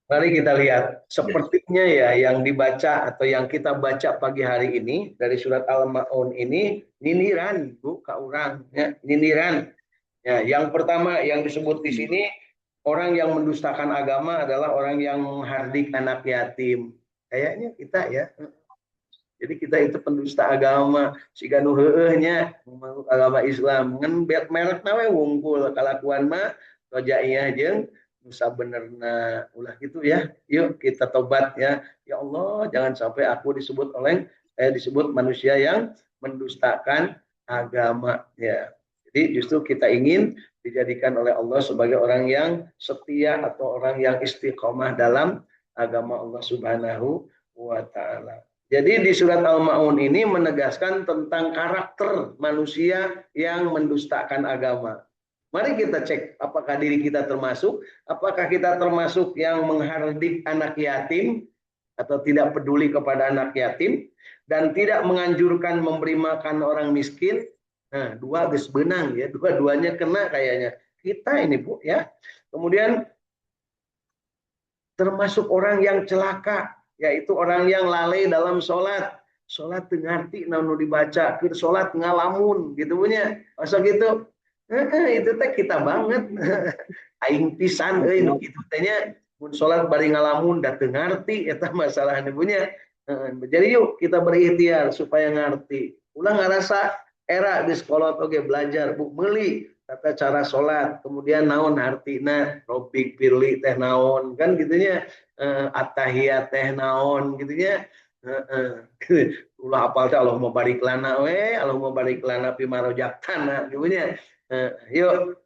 Mari kita lihat, sepertinya ya yang dibaca atau yang kita baca pagi hari ini dari surat Al-Maun ini nyindiran Bu ka urang ya, nyindiran. Ya, yang pertama yang disebut di sini orang yang mendustakan agama adalah orang yang menghardik anak yatim. Kayaknya kita ya. Jadi kita itu pendusta agama, siga nu heueuhnya agama Islam ngan merek nawe wungkul kalakuan mah rojaiyah jeung nusa benerna ulah gitu ya. Yuk kita tobat ya. Ya Allah, jangan sampai aku disebut manusia yang mendustakan agama ya. Jadi justru kita ingin dijadikan oleh Allah sebagai orang yang setia atau orang yang istiqomah dalam agama Allah Subhanahu wa taala. Jadi di surat Al-Maun ini menegaskan tentang karakter manusia yang mendustakan agama. Mari kita cek apakah diri kita termasuk, apakah kita termasuk yang menghardik anak yatim atau tidak peduli kepada anak yatim dan tidak menganjurkan memberi makan orang miskin. Nah, dua geus benang ya, dua-duanya kena kayaknya. Kita ini Bu ya. Kemudian termasuk orang yang celaka, yaitu orang yang lalai dalam sholat. Sholat ngerti namun dibaca, ke sholat ngalamun gitu punya. Masa gitu? Itu teh kita banget. Aing pisan euy nu kitu teh nya mun sholat bari ngalamun da teu ngarti eta masalahna punya. Jadi yuk kita berikhtiar supaya ngerti. Ulah ngarasa era di sekolah oke belajar bu meuli tata cara sholat, kemudian naon artina robik pirli teh naon kan gitunya, attahiyat teh naon gitunya, ulah apal teh Allahumma barik lana we Allahumma barik lana fi marojaktana gitunya. Yuk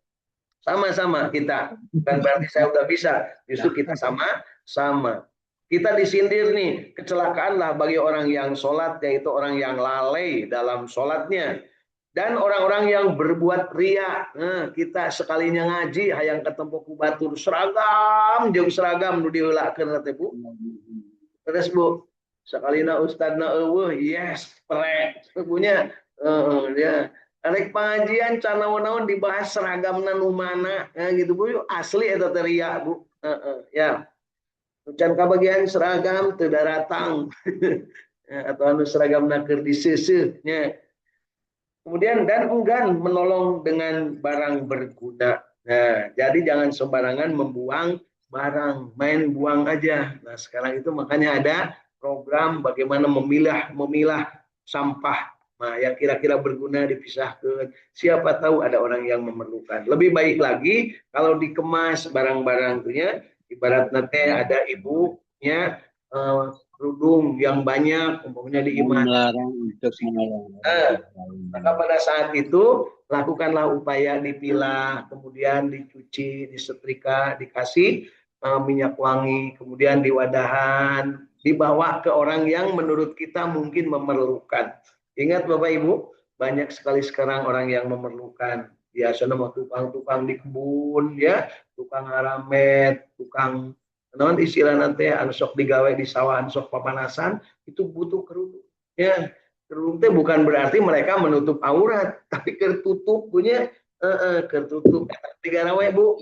sama-sama kita, bukan berarti saya udah bisa, justru kita sama-sama. Kita disindir nih, kecelakaanlah bagi orang yang sholat, yaitu orang yang lalai dalam sholatnya. Dan orang-orang yang berbuat ria. Nah, kita sekalinya ngaji hayang ketemu ku batur seragam jeung seragam nu diheulakeun teh Bu. Terus Bu, sakalina ustadna eueuh yes prek punya ya arek pengajian can naon-naon dibahas seragamna nu mana gitu Bu, asli eta teh ria Bu. Ya. Can kabagian seragam teu daratang atau anu seragamna keur diseuseuh nya. Kemudian dan enggan menolong dengan barang berguna. Nah, jadi jangan sembarangan membuang barang, main buang aja. Nah, sekarang itu makanya ada program bagaimana memilah sampah. Nah, yang kira-kira berguna dipisahkan. Siapa tahu ada orang yang memerlukan. Lebih baik lagi kalau dikemas barang-barang itunya, ibarat nanti ada ibunya kerudung yang banyak, umpamanya di imah. Maka pada saat itu lakukanlah upaya dipilah, kemudian dicuci, disetrika, dikasih minyak wangi, kemudian diwadahan, dibawa ke orang yang menurut kita mungkin memerlukan. Ingat Bapak Ibu, banyak sekali sekarang orang yang memerlukan. Biasanya mau tukang-tukang di kebun, ya, tukang aramet, tukang non istilah nanti anu sok digawe di sawah, sok papanasan, itu butuh kerudung. Ya, kerudung itu bukan berarti mereka menutup aurat, tapi kertutup punya kertutup. Tiga rawe Bu,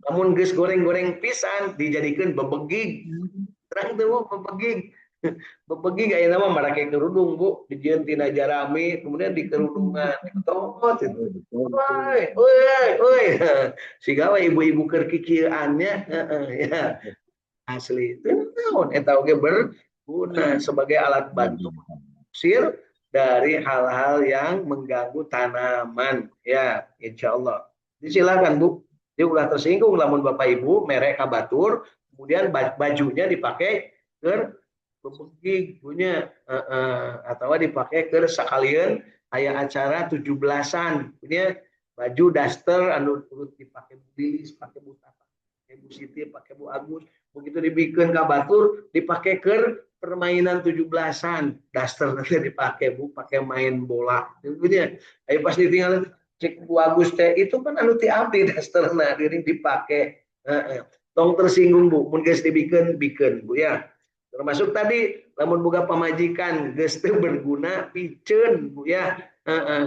namun geus goreng-goreng pisan dijadikan bebegig. Terang tuh Bu, bebegig. Bebegig aya nama marake kerudung Bu, dijieun tina jarami, kemudian di kerudungan ditot itu. Oi. Siga we ibu-ibu keur kikieuannya, ya. Asli itu naon eta oge berguna sebagai alat bantu usir dari hal-hal yang mengganggu tanaman ya, insya Allah. Disilakan Bu, dia ulah tersinggung lamun Bapak Ibu merek kabatur kemudian bajunya dipakai ke bebegig punya atau dipakai ke sekalian aya acara 17-an punya baju daster anu turut dipakai Bilis, pakai Bu Tata, pakai Bu Siti, pakai Bu Agus, begitu dibikin kabatur dipakai ke permainan 17-an, daster nanti dipakai Bu, pakai main bola. Jadi ayo pas ditinggal cek Bu Agus teh itu kan anu ti abdi dasterna diri dipakai. Tong tersinggung Bu, mun geus dibikin Bu ya. Termasuk tadi lamun boga pamajikan geus teu berguna piceun Bu ya.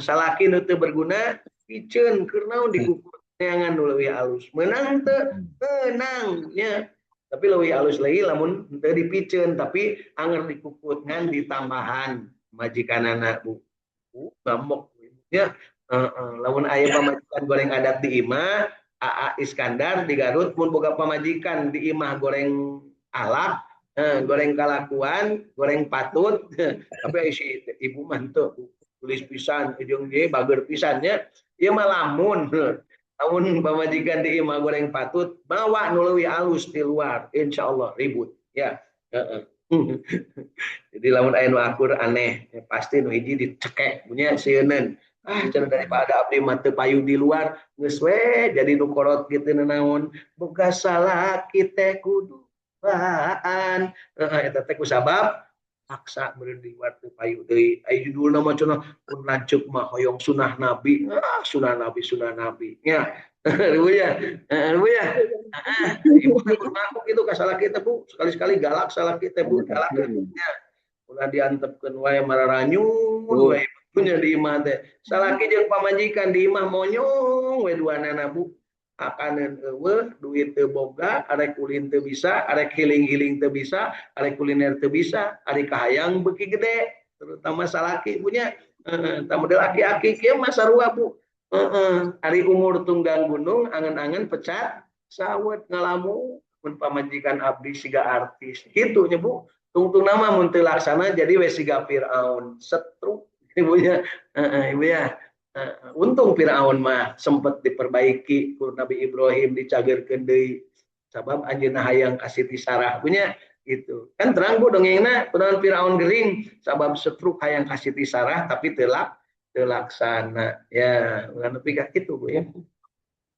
Salaki nu teu berguna piceun keur naon dikukur neangan nu leuwih alus. Menang teu? Menang nya. Tapi leuwih alus lagi lamun teu dipikeun tapi anger dikukutngan ditambahan majikanana Bu. Gambok ya. Lamun aya pamajikan goreng adat di imah, AA Iskandar di Garut mun boga pamajikan di imah goreng alak, goreng kalakuan, goreng patut, tapi si ibu mah teu tulis pisan jeung ge bager pisannya, ieu mah lamun lamun pamajikan di imah goreng patut, bawa nu leuwih alus di luar, insyaallah ribut ya. Heeh. Jadi lamun aya nu akur aneh, ya pasti nu hiji dicekek punya sieun. Cenah daripada abdi mah teu payu di luar, geus we jadi nu korot kitu naon. Boga salaki teh kudu baan. Eta teh kusabab paksa meureun di luar teu payu deui. Aya judulna mah cenah mun lanceuk mah hoyong sunah nabi. Sunah nabi sunah nabi. Ya. Ribu ya. Ribu ya. Ibu ikut mabuk itu ka salaki teh Bu. Sekali-sekali galak salaki teh Bu. Galak ya. Ulah diantepkeun wae mararanyun wae punya di imah teh. Salaki jeung pamajikan di imah monyong we duanana Bu. Akaneun eueuh, duit teu boga, arek ulin teu bisa, arek hiling-hiling teu bisa, arek kuliner teu bisa, ari kahayang beuki gede, terutama salaki punya. Model aki-aki kieu mah sarua Bu. Ari umur tunggang gunung angen-angen pecat sawet ngalamu mun pamajikan abdi siga artis. Kitu nya Bu. Tungtung nama mun teu laksana jadi we siga Firaun, setruk ibunya. Ibu ya. Untung Firaun mah sempat diperbaiki ku Nabi Ibrahim dicagerkeun deui sabab anjeunna hayang kasih ti Sarah punya gitu. Kan terang Bu dongengna kunaon Firaun gering sabab setruk hayang kasih ti Sarah tapi teu laksana. Ya, ulah nepi ka kitu Bu ya.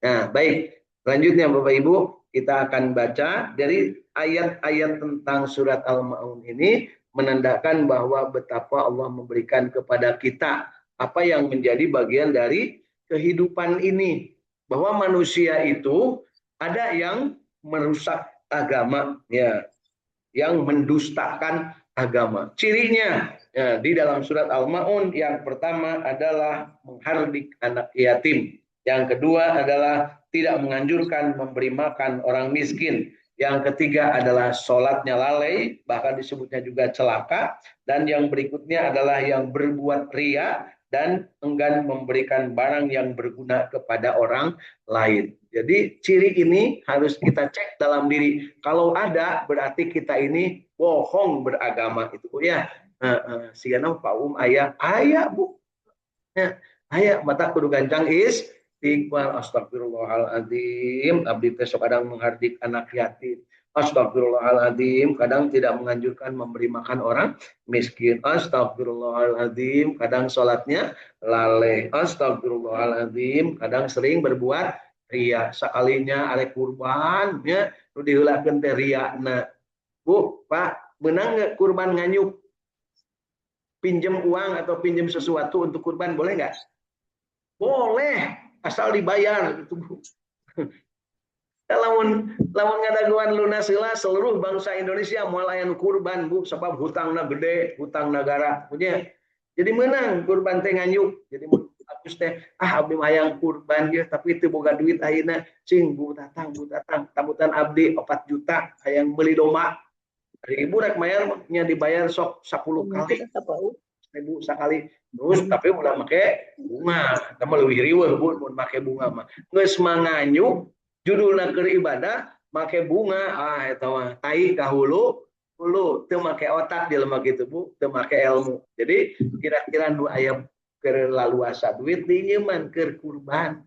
Nah, baik. Selanjutnya Bapak Ibu, kita akan baca dari ayat-ayat tentang surat Al-Maun ini menandakan bahwa betapa Allah memberikan kepada kita apa yang menjadi bagian dari kehidupan ini. Bahwa manusia itu ada yang merusak agama, ya, yang mendustakan agama. Cirinya ya, di dalam surat Al-Maun yang pertama adalah menghardik anak yatim. Yang kedua adalah tidak menganjurkan memberi makan orang miskin. Yang ketiga adalah sholatnya lalai, bahkan disebutnya juga celaka. Dan yang berikutnya adalah yang berbuat ria dan enggan memberikan barang yang berguna kepada orang lain. Jadi ciri ini harus kita cek dalam diri. Kalau ada berarti kita ini bohong beragama itu ya. Siana paum ayah Bu. Ya, ayah mata kudu gancang istighfar. Astagfirullahaladzim. Abdi teh sok kadang menghardik anak yatim. Astagfirullahaladzim. Kadang tidak menganjurkan memberi makan orang miskin. Astagfirullahaladzim. Kadang sholatnya lalai. Astagfirullahaladzim. Kadang sering berbuat ria. Sekalinya arek kurban ya nu diheulakeun teh riana. Bu, Pak, menang nggak kurban nganyuk? Pinjam uang atau pinjam sesuatu untuk kurban boleh nggak? Boleh, asal dibayar gitu Bu. Lamun ngadaguan lunas heula seluruh bangsa Indonesia moal aya kurban Bu sebab hutangna gede, hutang negara punya. Jadi menang kurban teh nganyuk. Jadi bagus teh abdi hayang kurban ya tapi teu boga duit ayeuna cing Bu tatang tabutan abdi 4 juta hayang beli domba. Ibu rek mayar nya dibayar sok 10 kali. 1000 sekali. Terus tapi ulah make bunga. Tama leuwih riweuh Bu mun make bunga mah. Geus manganyuk judulna keur ibadah make bunga eta mah tai ka hulu teu make otak jelema kitu Bu, teu make ilmu. Jadi kira-kira nu aya keur laluasa duit dinyeuman keur kurban.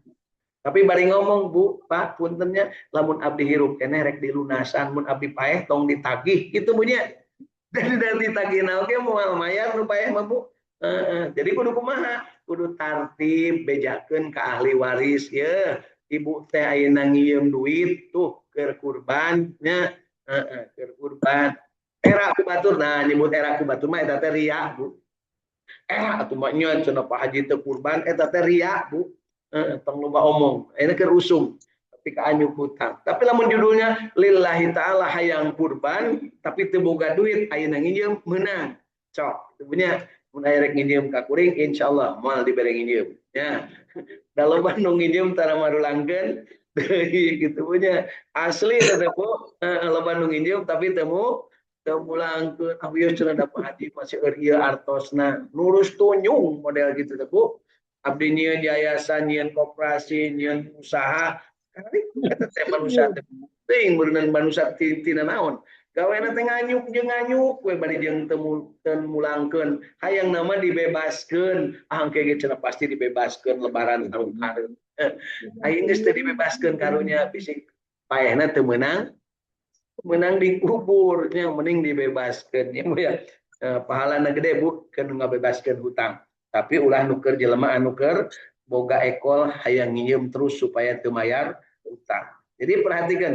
Tapi bari ngomong Bu, Pak, puntennya lamun abdi hirup keneh rek dilunasan, mun abdi paeh tong ditagih gitu Bu nya. Dan ditagihna oge moal mayar nu paeh mah Bu. Jadi kudu kumaha? Kudu tartib bejakeun ka ahli waris ye. Ibu teh ayeuna ngieum duit tuh keur kurban nya. Keur kurban. Era ku batur nah nyebut era ku batur mah eta teh ria Bu. Era atuh mah nya cenah Pak Haji teh kurban eta teh ria Bu. Tong loba omong ini keur usum tapi kaanyuk hutang tapi lamun judulnya lillahi ta'ala hayang kurban tapi teu boga duit ayeuna ngijieum meunang cok itu punya mun aya rek ngijieum ka kuring insyaallah moal dibere ngijieum ya da loba nu ngijieum tara marulangkeun gitu punya asli tetep loba nu nginjem tapi temu langkeun abieu cenah da Pak Haji masih ieu artosna lurus tunjung model gitu teh Bu abdi nyieun yayasan nyieun koperasi nyieun usaha kali eta teh manusia teh teuing beunang manusia tina naon gawena teh nganyuk jeung nganyuk we bari jeung teu mulangkeun hayang nama dibebaskeun angke ge cenah pasti dibebaskeun lebaran tahun hareum aing geus teu dibebaskeun karunya bisik paehna teu menang dikubur yang mending dibebaskan ya pahalana gede Bu kan ngabebaskeun hutang tapi ulah nuker jelema anu keur boga ekol hayang nginjem terus supaya teu mayar hutang jadi perhatikan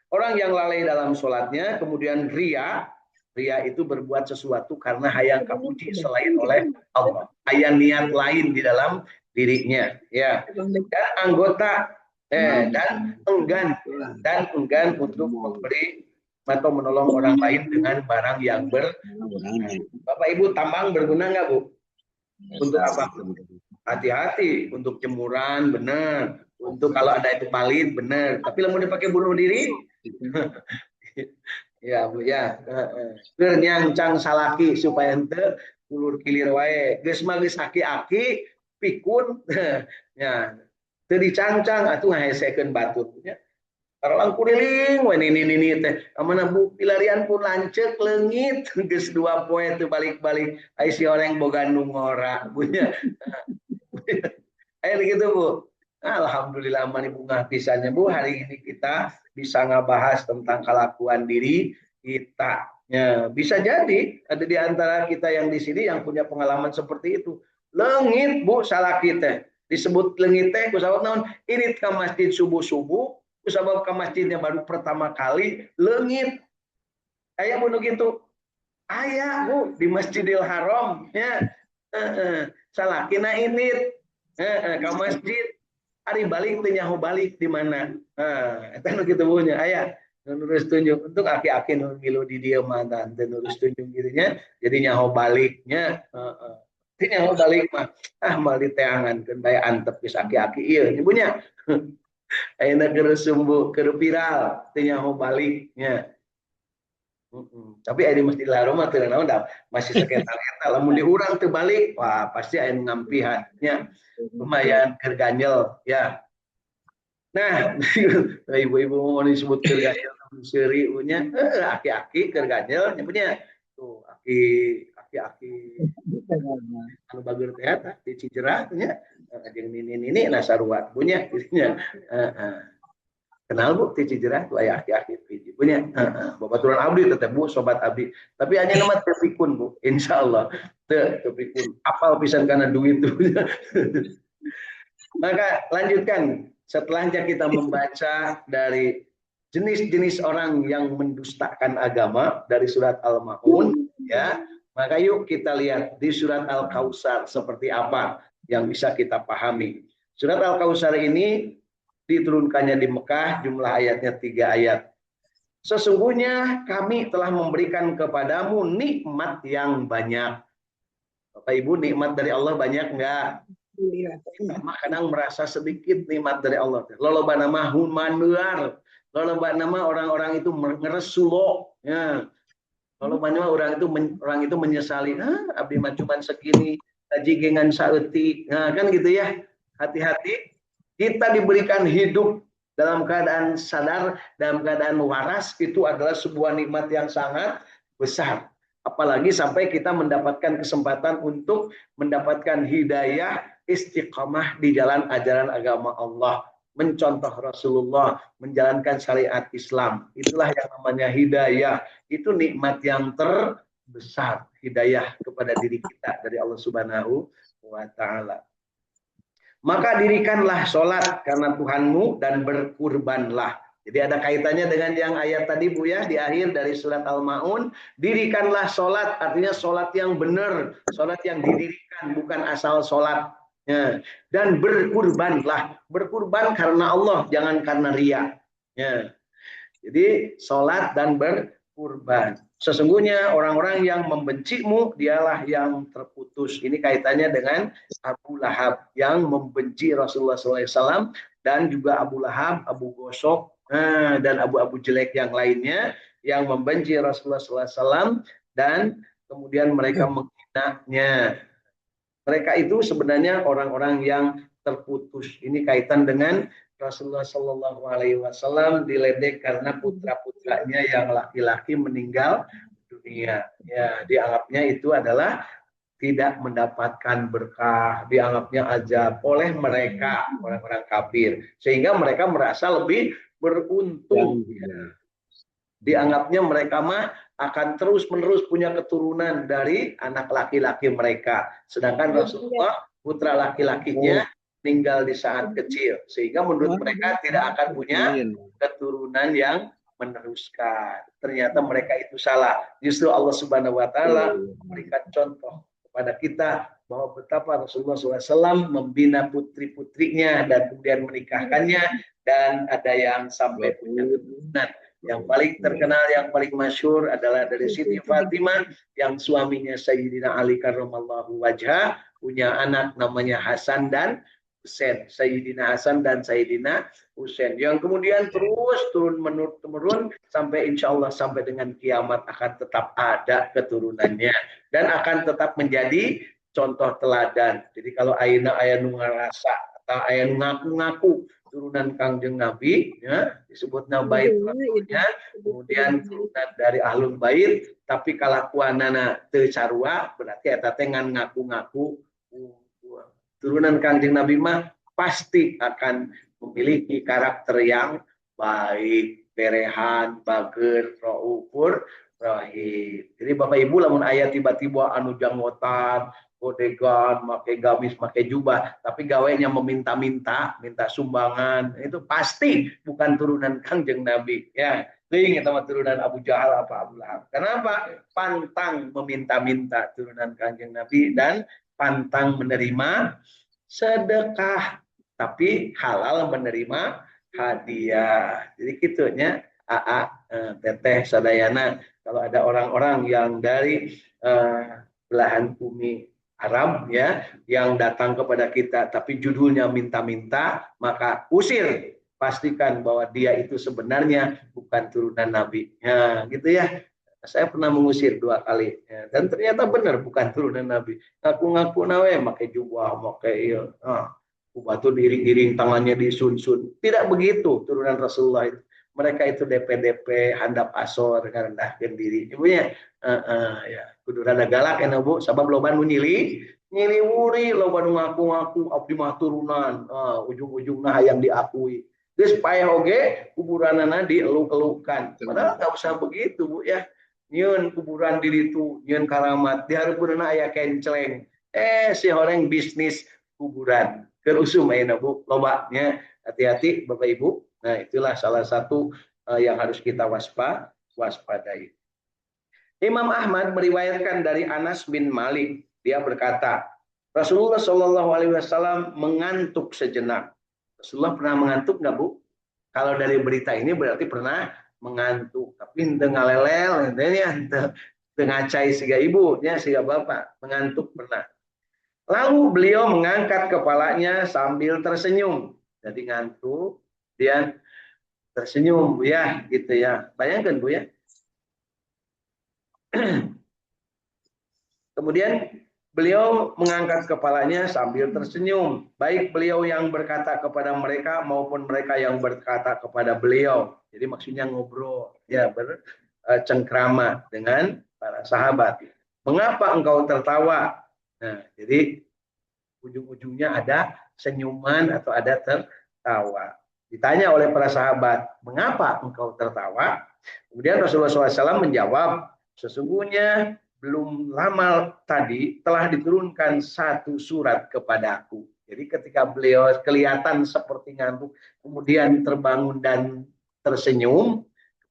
orang yang lalai dalam sholatnya kemudian ria itu berbuat sesuatu karena hayang kapuji selain oleh Allah hayang niat lain di dalam dirinya ya dan anggota dan enggan untuk memberi atau menolong orang lain dengan barang yang berguna. Bapak Ibu tambang berguna nggak Bu? Untuk apa? Hati-hati untuk jemuran benar. Untuk kalau ada itu palit benar. Tapi mau dipakai bunuh diri? Ya Bu ya. Nyangcang salaki supaya ente ulur kilir wae. Geus mah geus aki-aki pikun ya teu dicancang atuh ngahesekeun batur nya tarolang kuriling we nini teh amana Bu pilarian pun lanceuk leungit geus 2 poe teu balik-balik ai si oreng boga nu ngora punya aya gitu Bu alhamdulillah mani bunga pisannya Bu hari ini kita bisa ngabahas tentang kelakuan diri kita ya bisa jadi ada di antara kita yang di sini yang punya pengalaman seperti itu leungit Bu salah kita disebut leungit teh kusabab naon ini ke masjid subuh-subuh kusabab ke masjidnya baru pertama kali leungit aya nu gitu aya Bu di Masjidil Haram ya salakina ini ke masjid hari balik teu nyaho balik di mana eta nu kitu Bu nya aya nurus tunjuk untuk aki-aki nu ngilu di dieu mah teh nurus tunjuk gitunya jadi nyaho baliknya nyaho balik mah mal diteangankeun bae antep geus aki-aki ieu ibunya ayeuna keur sumbu keur viral teu nyaho baliknya tapi aya di Masjidil Haram mah teu naon da masih saketar-eta lamun di urang teu balik wah pasti aya ngampihan nya lumayan keur ganjel ya nah ibu-ibu mau disebut keur ganjel seuri nya aki-aki keur ganjel nyebutnya tuh aki-aki anu bager teh eta di Cijerah nya jeung nini nah sarua punya nya kenal Bu di Cijerah tuh aya aki-aki punya babaturan abdi teteh Bu sobat abdi tapi hanya nama teu pikun Bu insyaallah teu pikun apal pisan kana duit tuh maka lanjutkan setelahnya kita membaca dari jenis-jenis orang yang mendustakan agama dari surat Al-Maun ya maka yuk kita lihat di surat Al-Kautsar seperti apa yang bisa kita pahami. Surat Al-Kautsar ini diturunkannya di Mekah, jumlah ayatnya 3 ayat. Sesungguhnya kami telah memberikan kepadamu nikmat yang banyak. Bapak Ibu, nikmat dari Allah banyak enggak? Kita kadang merasa sedikit nikmat dari Allah. Loba nama humanuar, loba nama orang-orang itu ngeresulo ya. Kalau banyak orang itu menyesali, abdi mah cuman segini, gaji gengan saeutik. Nah, kan gitu ya. Hati-hati. Kita diberikan hidup dalam keadaan sadar, dalam keadaan waras itu adalah sebuah nikmat yang sangat besar. Apalagi sampai kita mendapatkan kesempatan untuk mendapatkan hidayah istiqamah di jalan ajaran agama Allah. Mencontoh Rasulullah, menjalankan syariat Islam. Itulah yang namanya hidayah. Itu nikmat yang terbesar. Hidayah kepada diri kita dari Allah Subhanahu wa Ta'ala. Maka dirikanlah sholat karena Tuhanmu dan berkurbanlah. Jadi ada kaitannya dengan yang ayat tadi Bu ya, di akhir dari surat Al-Maun. Dirikanlah sholat, artinya sholat yang benar. Sholat yang didirikan, bukan asal sholat. Ya. Dan berkurbanlah, berkurban karena Allah, jangan karena ria. Ya. Jadi sholat dan berkurban. Sesungguhnya orang-orang yang membencimu dialah yang terputus. Ini kaitannya dengan Abu Lahab yang membenci Rasulullah SAW dan juga Abu Lahab, Abu Gosok, dan abu-abu jelek yang lainnya yang membenci Rasulullah SAW dan kemudian mereka menghinanya. Mereka itu sebenarnya orang-orang yang terputus. Ini kaitan dengan Rasulullah Shallallahu Alaihi Wasallam diledek karena putra-putranya yang laki-laki meninggal dunia. Ya, dianggapnya itu adalah tidak mendapatkan berkah, dianggapnya azab oleh mereka, orang-orang kafir. Sehingga mereka merasa lebih beruntung. Dianggapnya mereka mah akan terus-menerus punya keturunan dari anak laki-laki mereka. Sedangkan Rasulullah, putra laki-lakinya tinggal di saat kecil. Sehingga menurut mereka tidak akan punya keturunan yang meneruskan. Ternyata mereka itu salah. Justru Allah Subhanahu wa taala memberikan contoh kepada kita bahwa betapa Rasulullah SAW membina putri-putrinya dan kemudian menikahkannya dan ada yang sampai punya keturunan. Yang paling terkenal, yang paling masyhur adalah dari Siti Fatimah yang suaminya Sayyidina Ali karramallahu wajhah punya anak namanya Hasan dan Husain. Sayyidina Hasan dan Sayyidina Husain yang kemudian terus turun menurun sampai insya Allah sampai dengan kiamat akan tetap ada keturunannya dan akan tetap menjadi contoh teladan. Jadi kalau ayeuna aya nu ngarasa atau aya nu ngaku-ngaku turunan Kangjeng Nabi, ya, disebutnya bait rasulnya, kemudian turunan dari ahlul bait, tapi kalakuanana teu sarua, berarti eta teh ngan ngaku-ngaku turunan Kangjeng Nabi mah pasti akan memiliki karakter yang baik, berehan, bager, raufur, rahim. Jadi Bapak Ibu lamun aya tiba-tiba anu janggotan bodegan, pakai gamis, pakai jubah, tapi gawainya meminta-minta, minta sumbangan, itu pasti bukan turunan Kangjeng Nabi. Ya, ini sama turunan Abu Jahal apa Abu Lahab. Kenapa? Pantang meminta-minta turunan Kangjeng Nabi dan pantang menerima sedekah, tapi halal menerima hadiah. Jadi gitunya, teteh sadayana, kalau ada orang-orang yang dari belahan bumi Arab ya yang datang kepada kita tapi judulnya minta-minta, maka usir, pastikan bahwa dia itu sebenarnya bukan turunan Nabi ya, gitu ya. Saya pernah mengusir 2 kali ya, dan ternyata benar bukan turunan Nabi. Ngaku-ngaku nawe pakai jubah, pakai batu diring-diring, tangannya disun-sun. Tidak begitu turunan Rasulullah itu. Mereka itu DP-DP handap asor ngarendahkeun diri. Ibunya ya kudu rada galak ya Bu, sabab loba nu nyili wuri, loba nu ngaku-ngaku abdi mah turunan, ujung-ujungna hayang diakui. Geus paeh oge kuburanana dieluk-elukan. Padahal enggak usah begitu Bu ya. Nyieun kuburan di ditu, nyieun karamat, di hareupeunna aya kenceleng. Si horeng bisnis kuburan. Keur usum ayeuna Bu, loba nya. Hati-hati Bapak Ibu. Nah, itulah salah satu yang harus kita waspadai. Imam Ahmad meriwayatkan dari Anas bin Malik, dia berkata, Rasulullah Shallallahu Alaihi Wasallam mengantuk sejenak. Rasulullah pernah mengantuk nggak Bu? Kalau dari berita ini berarti pernah mengantuk, tapi tengah lelel, tengah cai siga ibunya siga bapak, mengantuk pernah. Lalu beliau mengangkat kepalanya sambil tersenyum. Jadi ngantuk, dia tersenyum Bu ya, gitu ya. Bayangkan Bu ya. Kemudian beliau mengangkat kepalanya sambil tersenyum. Baik beliau yang berkata kepada mereka maupun mereka yang berkata kepada beliau. Jadi maksudnya ngobrol, ya bercengkrama dengan para sahabat. Mengapa engkau tertawa? Nah, jadi ujung-ujungnya ada senyuman atau ada tertawa. Ditanya oleh para sahabat, mengapa engkau tertawa? Kemudian Rasulullah SAW menjawab, sesungguhnya belum lama tadi telah diturunkan satu surat kepadaku. Jadi ketika beliau kelihatan seperti ngantuk, kemudian terbangun dan tersenyum,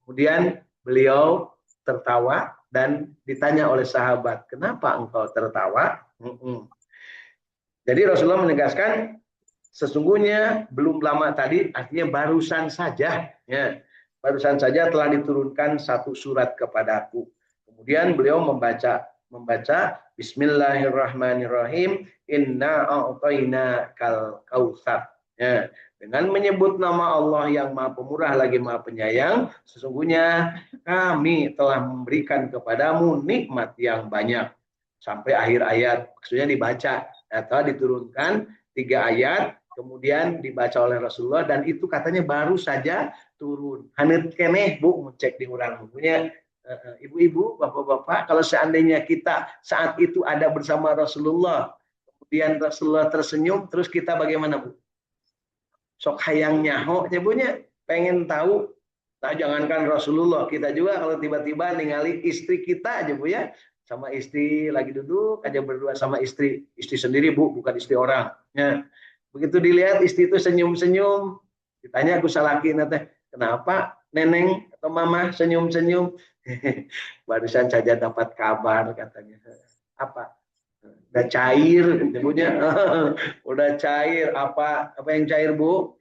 kemudian beliau tertawa dan ditanya oleh sahabat, kenapa engkau tertawa? Jadi Rasulullah menegaskan, sesungguhnya belum lama tadi, artinya barusan saja, ya, barusan saja telah diturunkan satu surat kepadaku. Kemudian beliau membaca Bismillahirrahmanirrahim, inna a'tayna kal kautsar. Ya, dengan menyebut nama Allah yang Maha Pemurah lagi Maha Penyayang, sesungguhnya kami telah memberikan kepadamu nikmat yang banyak. Sampai akhir ayat, maksudnya dibaca atau diturunkan 3 ayat, kemudian dibaca oleh Rasulullah, dan itu katanya baru saja turun. Hanet keneh Bu, cek di urang bukunya. Ibu-ibu, bapak-bapak, kalau seandainya kita saat itu ada bersama Rasulullah, kemudian Rasulullah tersenyum, terus kita bagaimana Bu? Sok hayang nyaho nyebutnya, pengen tahu. Nah, jangankan Rasulullah, kita juga kalau tiba-tiba ningali istri kita aja Bu ya, sama istri lagi duduk aja berdua sama istri sendiri Bu, bukan istri orang. Ya. Begitu dilihat istri itu senyum-senyum, ditanya aku salaki nate, kenapa neneng atau mama senyum-senyum? Barusan saja dapat kabar katanya. Apa? Udah cair, nyebutnya. Udah cair. Apa yang cair Bu?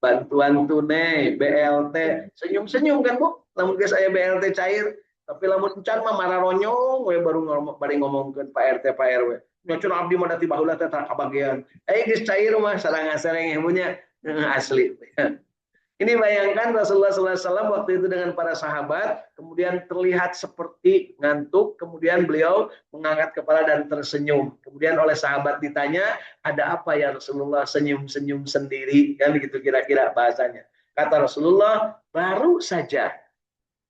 Bantuan tunai, BLT. Senyum-senyum kan Bu? Namun guys saya BLT cair, tapi lamun encan mah marah ronyong, we baru ngomongkeun Pak RT Pak RW. Nyocun abdi mah dati baheula teh tak kabagian. Geus cair mah sareng-sareng ibunya asli. Ini bayangkan Rasulullah SAW waktu itu dengan para sahabat, kemudian terlihat seperti ngantuk, kemudian beliau mengangkat kepala dan tersenyum. Kemudian oleh sahabat ditanya, ada apa ya Rasulullah senyum-senyum sendiri? Kan begitu kira-kira bahasanya. Kata Rasulullah, baru saja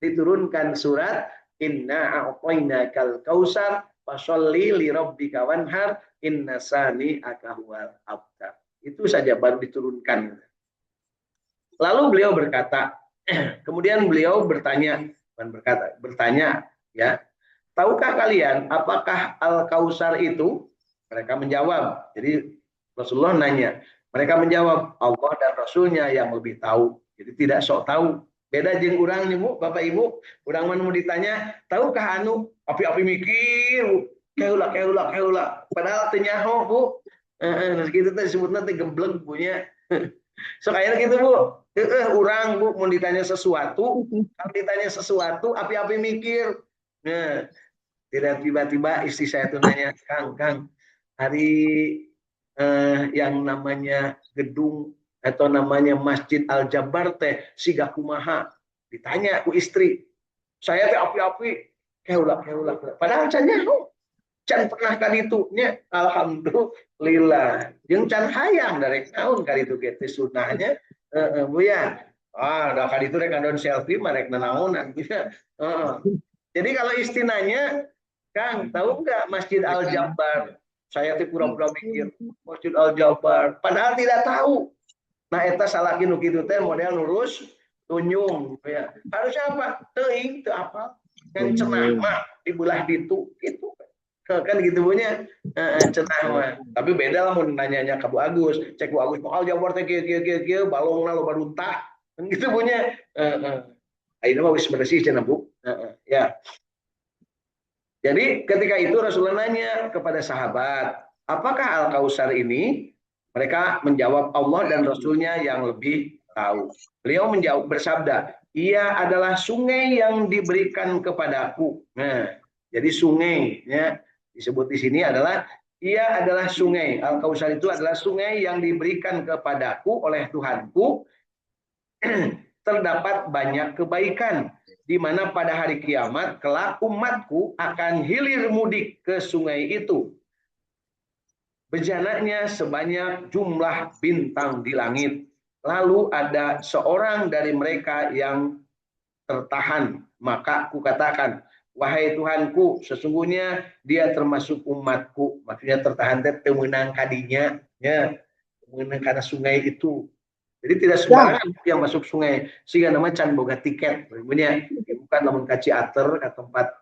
diturunkan surat, Inna a'tainakal kausar, fasholli li rabbika wanhar, inna sani akahual abtar. Itu saja baru diturunkan. Lalu beliau berkata, kemudian beliau bertanya, ya, tahukah kalian apakah Al-Kausar itu? Mereka menjawab. Jadi Rasulullah nanya, mereka menjawab, Allah dan Rasulnya yang lebih tahu. Jadi tidak sok tahu. Beda jeung urang nih Bu, Bapak Ibu, urang mana mau ditanya, tahukah anu? Api-api mikir, keula. Padahal teu nyaho Bu. Gitu teh disebutna teh gembleng punya. So kayaknya gitu Bu. Orang Bu mau ditanya sesuatu, kalau ditanya sesuatu, api-api mikir. Nah, tidak tiba-tiba istri saya tuh nanya, Kang, hari yang namanya gedung atau namanya Masjid Al Jabar teh siga kumaha? Ditanya ku istri. Saya teh api-api, keulak. Padahal saya can pernah kali itu nya alhamdulillah jeung can hayang dari tahun kali itu gitu sunahnya Bu ya dah kali itu rek ngandon selfie marek nanaonan gitu jadi kalau istinanya Kang tahu nggak Masjid Al Jabar saya tuh pura-pura mikir Masjid Al Jabar padahal tidak tahu nah eta salah kitu kitu teh model lurus tunyung ya harusnya apa teuing teu apa yang cenah mah dibelah ditu gitu kan gitu punya cenah mah tapi beda lah mau nanyanya ke Bu Agus cek Bu Agus bakal Jabar teh kieu balongna loba runtah kan gitu punya ayeuna mah wis bersih cenah Bu ya jadi ketika itu Rasulullah nanya kepada sahabat apakah Al-Kausar ini mereka menjawab Allah dan Rasulnya yang lebih tahu beliau menjawab bersabda ia adalah sungai yang diberikan kepadaku nah jadi sungai ya disebut di sini adalah ia adalah sungai Al-Kausar itu adalah sungai yang diberikan kepadaku oleh Tuhanku terdapat banyak kebaikan di mana pada hari kiamat kelak umatku akan hilir mudik ke sungai itu bejananya sebanyak jumlah bintang di langit lalu ada seorang dari mereka yang tertahan maka aku katakan wahai Tuhanku, sesungguhnya dia termasuk umatku. Maksudnya tertahan temenang kadinya, ya, menang karena sungai itu. Jadi tidak sembarangan yang masuk sungai. Sehingga nama can boga tiket. Punya bukan namun kaci ater ke tempat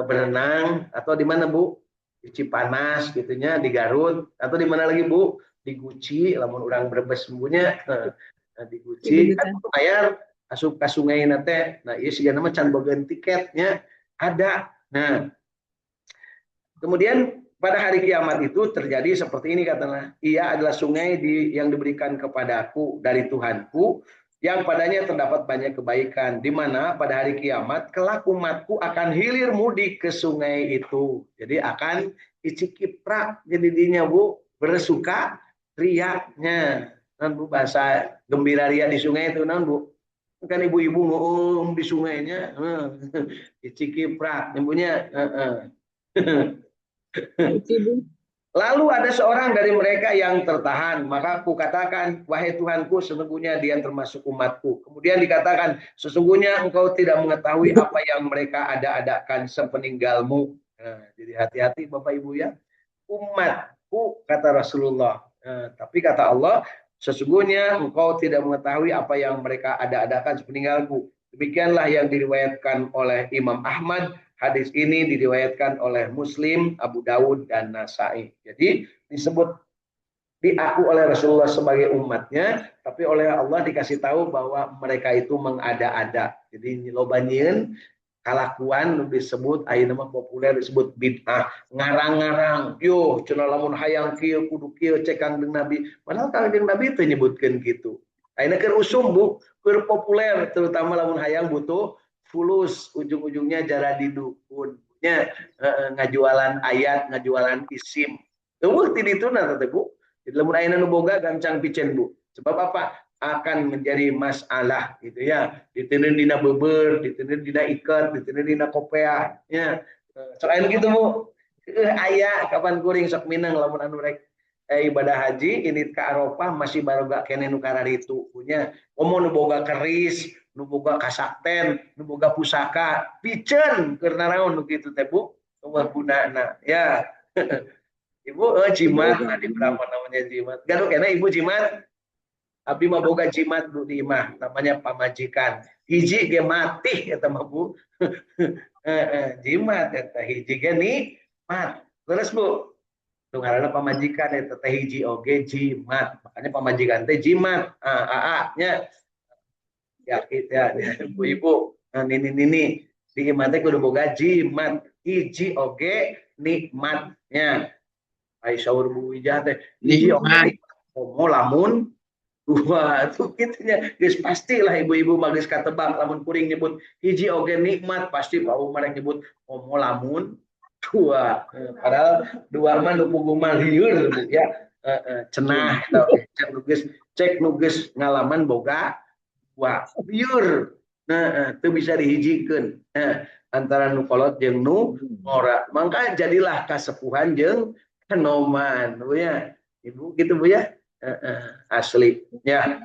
berenang atau di mana Bu? Di Cipanas gitunya, di Garut atau di mana lagi Bu? Di Guci, lamun orang Brebes sembunyinya di Guci kan bayar asup ke sungai nate nah iya sih nama can bogan tiketnya ada nah kemudian pada hari kiamat itu terjadi seperti ini katanya ia adalah sungai yang diberikan kepadaku dari Tuhanku yang padanya terdapat banyak kebaikan di mana pada hari kiamat kelak umatku akan hilir mudik ke sungai itu jadi akan icikipra jadi dinya Bu bersuka riaknya. Nan Bu, bahasa gembira ria di sungai itu nan Bu. Kan ibu-ibu di sungainya, dicikiprak, ibunya. Lalu ada seorang dari mereka yang tertahan, maka aku katakan, wahai Tuhanku, sesungguhnya dia termasuk umatku. Kemudian dikatakan, sesungguhnya engkau tidak mengetahui apa yang mereka ada-adakan sepeninggalmu. Nah, jadi hati-hati Bapak Ibu ya, umatku kata Rasulullah. Nah, tapi kata Allah, sesungguhnya engkau tidak mengetahui apa yang mereka ada-adakan sepeninggalku. Demikianlah yang diriwayatkan oleh Imam Ahmad. Hadis ini diriwayatkan oleh Muslim, Abu Dawud, dan Nasai. Jadi disebut diaku oleh Rasulullah sebagai umatnya, tapi oleh Allah dikasih tahu bahwa mereka itu mengada-ada. Jadi lobanyin kalakuan disebut ayeuna mah populer disebut bid'ah, ngarang-ngarang. Yo cenah lamun hayang kieu kudu kieu cek Kangjeng Nabi. Padahal Kangjeng Nabi teu nyebutkeun kitu. Ayeuna keur usum Bu, keur populer terutama lamun hayang butuh fulus, ujung-ujungnya jara di dukun. Nya ngajualan ayat, ngajualan isim. Teueuh ti dituna teh Bu. Jadi lamun ayeuna nu boga gancang picen Bu. Sebab apa? Akan menjadi masalah gitu ya. Diteuneun dina beubeur, diteuneun dina iket, diteuneun dina kopeah ya. Sok aya gitu Bu. Aya kapan kuring sok mineng lamun anu rek ibadah haji ini ke Arafah masih baroga kene nu kararitu punya. Komo nu boga keris, nu boga kasakten, nu boga pusaka, piceun keur naraon nu kitu teh Bu. Eueuh gunana ya. Ibu jimat tadi berapa namanya jimat? Garuk kena Ibu jimat. Abdi mah boga jimat Bu di imah, namanya pamajikan. Hiji ge mati eta mah Bu. Jimat eta hiji ge nikmat. Terus Bu, nu ngaranna pamajikan eta teh hiji oge jimat. Makanya pamajikan teh jimat. Nya ya kita ibu-ibu nini di imah teh kudu boga jimat. Hiji oge nikmatnya. Ai saur Bu Wijah teh hiji oge nikmat. Komo lamun dua tuh gitunya guys pastilah ibu-ibu magis katebak lamun kuring nyebut hiji oge nikmat pasti Pak Umar nyebut omo lamun dua padahal dua mah nu pugumal lieur ya cenah cek nuges ngalaman boga dua lieur itu bisa dihijikeun antara nu kolot jeung nu ngora mangka jadilah kasepuhan jeung kanoman Bu ya Ibu gitu Bu ya asli ya.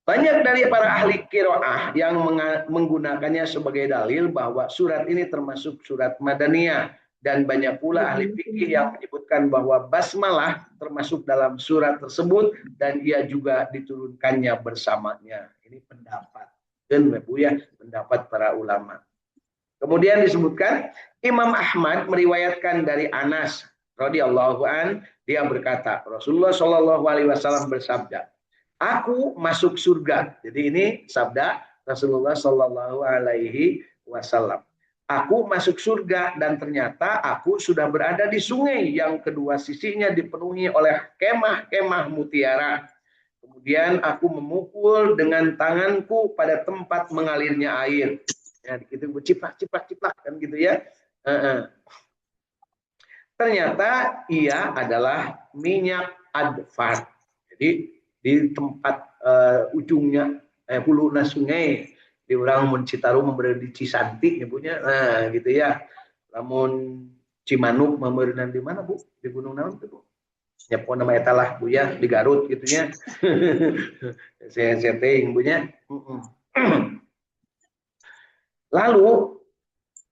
Banyak dari para ahli qiraah yang menggunakannya sebagai dalil bahwa surat ini termasuk surat Madaniyah dan banyak pula ahli fikih yang menyebutkan bahwa basmalah termasuk dalam surat tersebut dan ia juga diturunkannya bersamanya. Ini pendapat dan Bu ya, pendapat para ulama. Kemudian disebutkan Imam Ahmad meriwayatkan dari Anas radhiyallahu an dia berkata Rasulullah Shallallahu alaihi wasallam bersabda aku masuk surga. Jadi ini sabda Rasulullah Shallallahu alaihi wasallam. Aku masuk surga dan ternyata aku sudah berada di sungai yang kedua sisinya dipenuhi oleh kemah-kemah mutiara. Kemudian aku memukul dengan tanganku pada tempat mengalirnya air. Ya, gitu ciplak kan gitu ya. Ternyata ia adalah minyak adfar. Jadi di tempat ujungnya hulunya sungai di orang mun Citarum memberi di Cisanti nyebutnya gitu ya. Lamun Cimanuk memberinan di mana Bu? Di Gunung Naon tuh Bu? Ya pokoknya nama eta lah Bu ya di Garut gitunya. Saya setting Bu nya. Lalu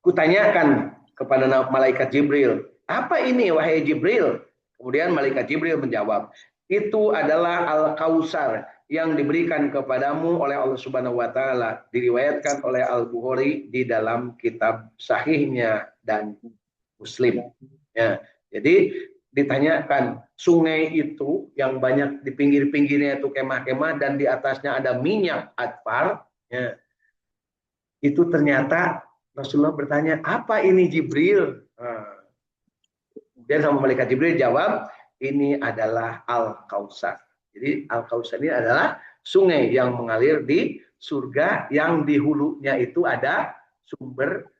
kutanyakan kepada malaikat Jibril, apa ini wahai Jibril? Kemudian malaikat Jibril menjawab, itu adalah Al-Kausar yang diberikan kepadamu oleh Allah Subhanahu wa taala, diriwayatkan oleh Al-Bukhari di dalam kitab sahihnya dan Muslim. Ya, jadi ditanyakan sungai itu yang banyak di pinggir-pinggirnya itu kemah-kemah dan di atasnya ada minyak adfar, ya. Itu ternyata Rasulullah bertanya, apa ini Jibril? Kemudian sama malaikat Jibril jawab, ini adalah Al-Kausar. Jadi Al-Kausar ini adalah sungai yang mengalir di surga yang di hulunya itu ada sumber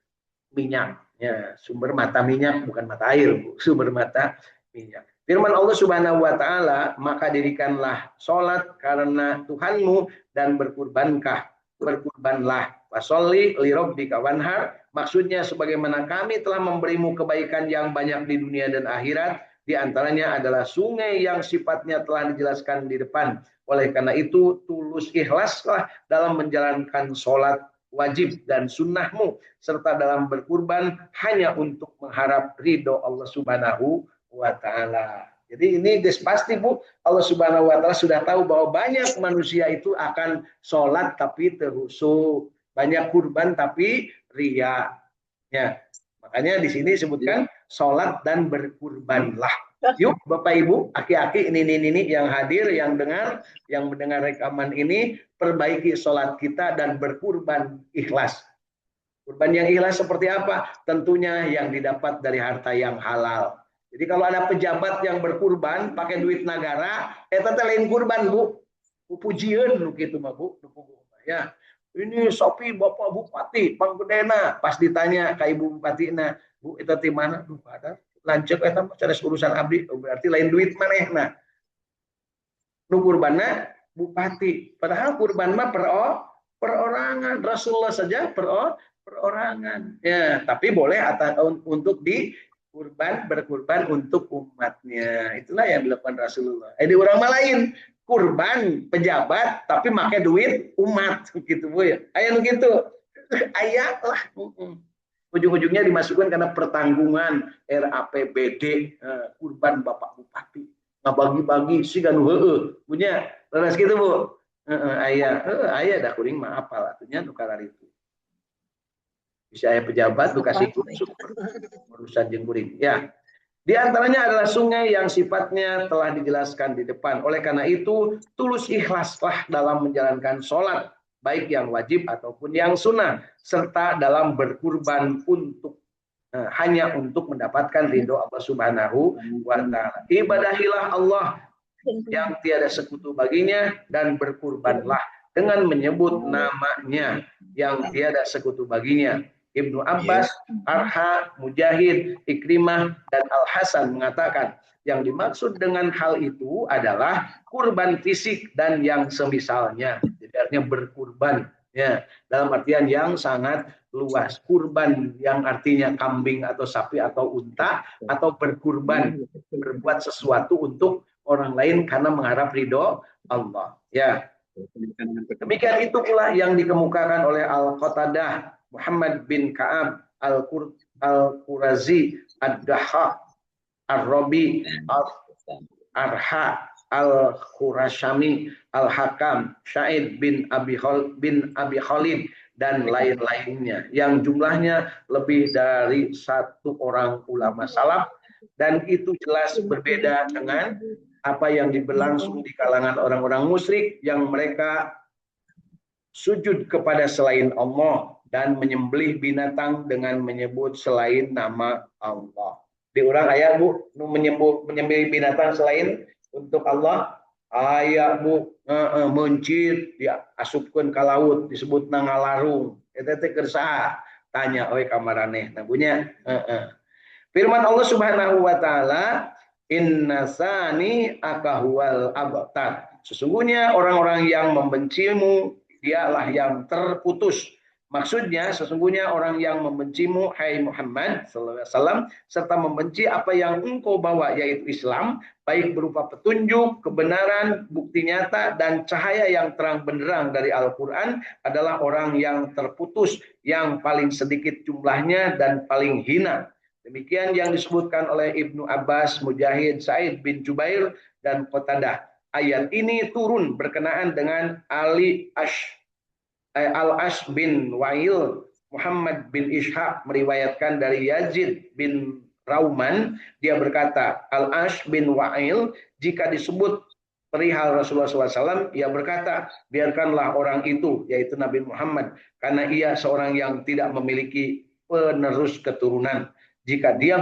minyak. Ya, sumber mata minyak, bukan mata air, sumber mata minyak. Firman Allah Subhanahu wa taala, maka dirikanlah salat karena Tuhanmu dan berkurbanlah. Washolli li rabbika wanhar, maksudnya sebagaimana kami telah memberimu kebaikan yang banyak di dunia dan akhirat, di antaranya adalah sungai yang sifatnya telah dijelaskan di depan. Oleh karena itu, tulus ikhlaslah dalam menjalankan sholat wajib dan sunnahmu, serta dalam berkurban hanya untuk mengharap ridho Allah Subhanahu wa ta'ala. Jadi ini pasti Bu, Allah Subhanahu wa ta'ala sudah tahu bahwa banyak manusia itu akan sholat tapi terhusu, banyak kurban tapi ria. Ya, makanya di sini disebutkan sholat dan berkurbanlah. Yuk Bapak Ibu, aki-aki ini yang hadir, yang mendengar rekaman ini, perbaiki sholat kita dan berkurban ikhlas. Kurban yang ikhlas seperti apa? Tentunya yang didapat dari harta yang halal. Jadi kalau ada pejabat yang berkurban pakai duit negara, eta lain kurban Bu. Pujian gitu mah Bu. Ya. Ini sapi Bapak Bupati, Panggedena, pas ditanya ke Ibu Bupatina, Bu eta di mana? Duh, ada lanceuk eta mah cara urusan abdi, berarti lain duit manehna. Nu kurbanna bupati. Padahal kurban mah perorangan. Rasulullah saja perorangan. Ya, tapi boleh untuk berkurban untuk umatnya. Itulah yang dilakukan Rasulullah. Di orang lain kurban pejabat tapi pakai duit umat gitu Bu ya. Aya gitu. Aya lah. Ujung-ujungnya dimasukkan karena pertanggungan RAPBD kurban Bapak Bupati. Ngabagi-bagi sih kan punya leres gitu Bu. Aya dah kuring mah apal atunya nu itu. Bisa aya pejabat tuh kasih urusan jeung kuring. Ya. Di antaranya adalah sungai yang sifatnya telah dijelaskan di depan. Oleh karena itu, tulus ikhlaslah dalam menjalankan sholat, baik yang wajib ataupun yang sunnah, serta dalam berkurban hanya untuk mendapatkan ridho Allah Subhanahu wa ta'ala. Ibadahilah Allah yang tiada sekutu baginya dan berkurbanlah dengan menyebut namanya yang tiada sekutu baginya. Ibnu Abbas, Arha, Mujahid, Ikrimah, dan Al-Hasan mengatakan yang dimaksud dengan hal itu adalah kurban fisik dan yang semisalnya. Jadi artinya berkurban. Ya, dalam artian yang sangat luas. Kurban yang artinya kambing atau sapi atau unta, atau berkurban, berbuat sesuatu untuk orang lain karena mengharap ridho Allah. Ya. Demikian itu pula yang dikemukakan oleh Al-Qatadah Muhammad bin Ka'ab Al-Qurazi Ad-Dahha Ar-Rabi Arha Al-Khurashami Al-Hakam Sa'id bin Abi Khalid dan lain-lainnya yang jumlahnya lebih dari satu orang ulama salaf, dan itu jelas berbeda dengan apa yang berlangsung di kalangan orang-orang musyrik yang mereka sujud kepada selain Allah dan menyembelih binatang dengan menyebut selain nama Allah. Di orang ayat Bu, menyembelih binatang selain untuk Allah, ayat Bu, mencit, diasupkan ke laut, disebut nangalarung. Itu kersa tanya oi kamaraneh, nah punya. Firman Allah Subhanahu wa taala, inna sani akahual abtar. Sesungguhnya orang-orang yang membencimu dialah yang terputus. Maksudnya sesungguhnya orang yang membencimu hai Muhammad sallallahu alaihi wasallam serta membenci apa yang engkau bawa yaitu Islam, baik berupa petunjuk, kebenaran, bukti nyata dan cahaya yang terang benderang dari Al-Qur'an, adalah orang yang terputus, yang paling sedikit jumlahnya dan paling hina. Demikian yang disebutkan oleh Ibnu Abbas, Mujahid, Sa'id bin Jubair, dan Qatadah. Ayat ini turun berkenaan dengan Al-Ash bin Wa'il. Muhammad bin Ishaq meriwayatkan dari Yazid bin Rauman, dia berkata, Al-Ash bin Wa'il jika disebut perihal Rasulullah SAW, ia berkata, biarkanlah orang itu, yaitu Nabi Muhammad, karena ia seorang yang tidak memiliki penerus keturunan. Jika dia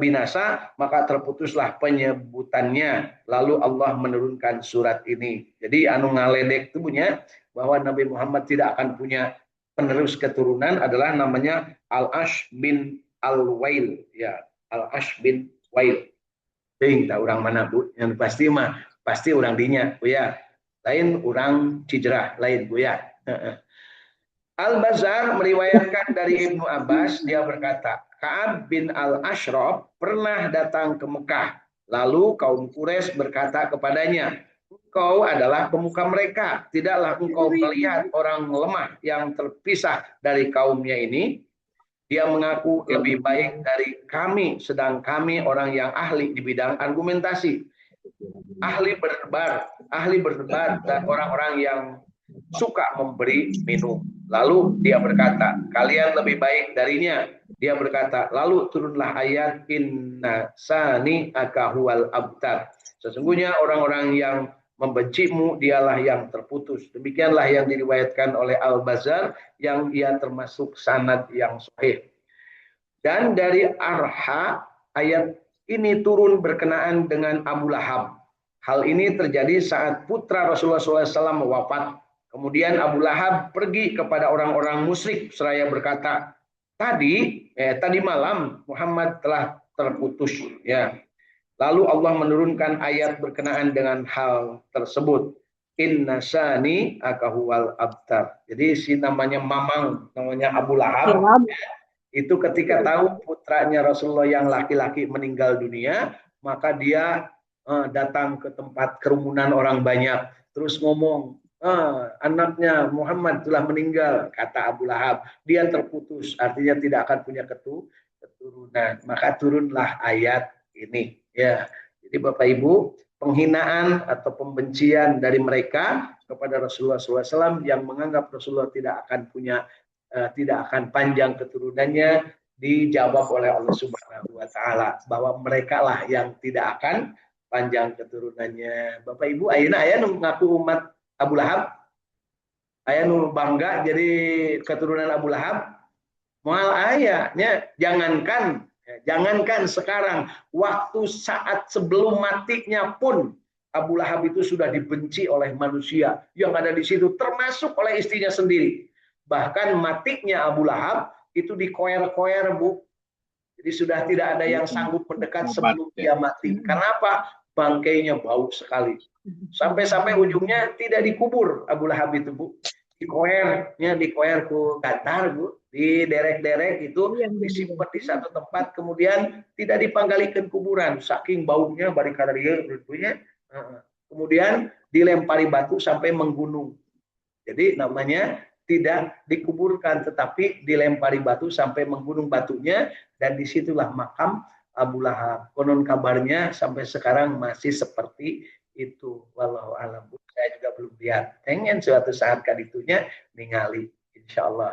binasa, maka terputuslah penyebutannya. Lalu Allah menurunkan surat ini. Jadi anu ngaledek itu punya bahwa Nabi Muhammad tidak akan punya penerus keturunan adalah namanya Al-Ash bin Al-Wail. Ya, Al-Ash bin Wail. ting tak orang mana Bu, yang pasti mah pasti orang dinya Buya, lain orang Cijerah lain Buya. Al-Bazzar meriwayatkan dari Ibnu Abbas, dia berkata, Ka'ab bin Al-Ashraf pernah datang ke Mekah. Lalu kaum Quraisy berkata kepadanya, engkau adalah pemuka mereka, tidaklah engkau melihat orang lemah yang terpisah dari kaumnya ini? Dia mengaku lebih baik dari kami, sedang kami orang yang ahli di bidang argumentasi. Ahli berdebat dan orang-orang yang suka memberi minum. Lalu dia berkata, kalian lebih baik darinya. Dia berkata, lalu turunlah ayat inna sani akahual abtar. Sesungguhnya orang-orang yang membencimu dialah yang terputus. Demikianlah yang diriwayatkan oleh Al-Bazzar yang ia termasuk sanad yang sahih. Dan dari Arha, ayat ini turun berkenaan dengan Abu Lahab. Hal ini terjadi saat putra Rasulullah SAW wafat. Kemudian Abu Lahab pergi kepada orang-orang musyrik seraya berkata, tadi malam Muhammad telah terputus. Ya. Lalu Allah menurunkan ayat berkenaan dengan hal tersebut. Inna sani akahuwal abtar. Jadi si namanya Mamang, namanya Abu Lahab. Itu ketika tahu putranya Rasulullah yang laki-laki meninggal dunia, maka dia datang ke tempat kerumunan orang banyak. Terus ngomong, anaknya Muhammad telah meninggal, kata Abu Lahab. Dia terputus, artinya tidak akan punya keturunan. Maka turunlah ayat ini. Ya, jadi Bapak Ibu, penghinaan atau pembencian dari mereka kepada Rasulullah SAW yang menganggap Rasulullah tidak akan panjang keturunannya, dijawab oleh Allah Subhanahu wa taala bahwa mereka lah yang tidak akan panjang keturunannya. Bapak Ibu, ayeuna aya nu ngaku umat Abu Lahab? Aya nu bangga jadi keturunan Abu Lahab? Moal aya nya, jangankan sekarang, waktu saat sebelum matinya pun Abu Lahab itu sudah dibenci oleh manusia yang ada di situ, termasuk oleh istrinya sendiri. Bahkan matinya Abu Lahab itu dikoer-koer, Bu. Jadi sudah tidak ada yang sanggup mendekat sebelum dia mati. Kenapa? Bangkainya bau sekali. Sampai-sampai ujungnya tidak dikubur Abu Lahab itu, Bu. Dikoer ku gatar, Bu. Diderek-derek itu, disimpan di satu tempat, kemudian tidak dipanggalikan kuburan. Saking baunya, bari kadarieu tentunya. Kemudian dilempari batu sampai menggunung. Jadi namanya tidak dikuburkan, tetapi dilempari batu sampai menggunung batunya, dan disitulah makam Abu Lahab. Konon kabarnya sampai sekarang masih seperti itu. Wallahu a'lam. Saya juga belum lihat. Pengen suatu saat kaditunya ningali, insya Allah.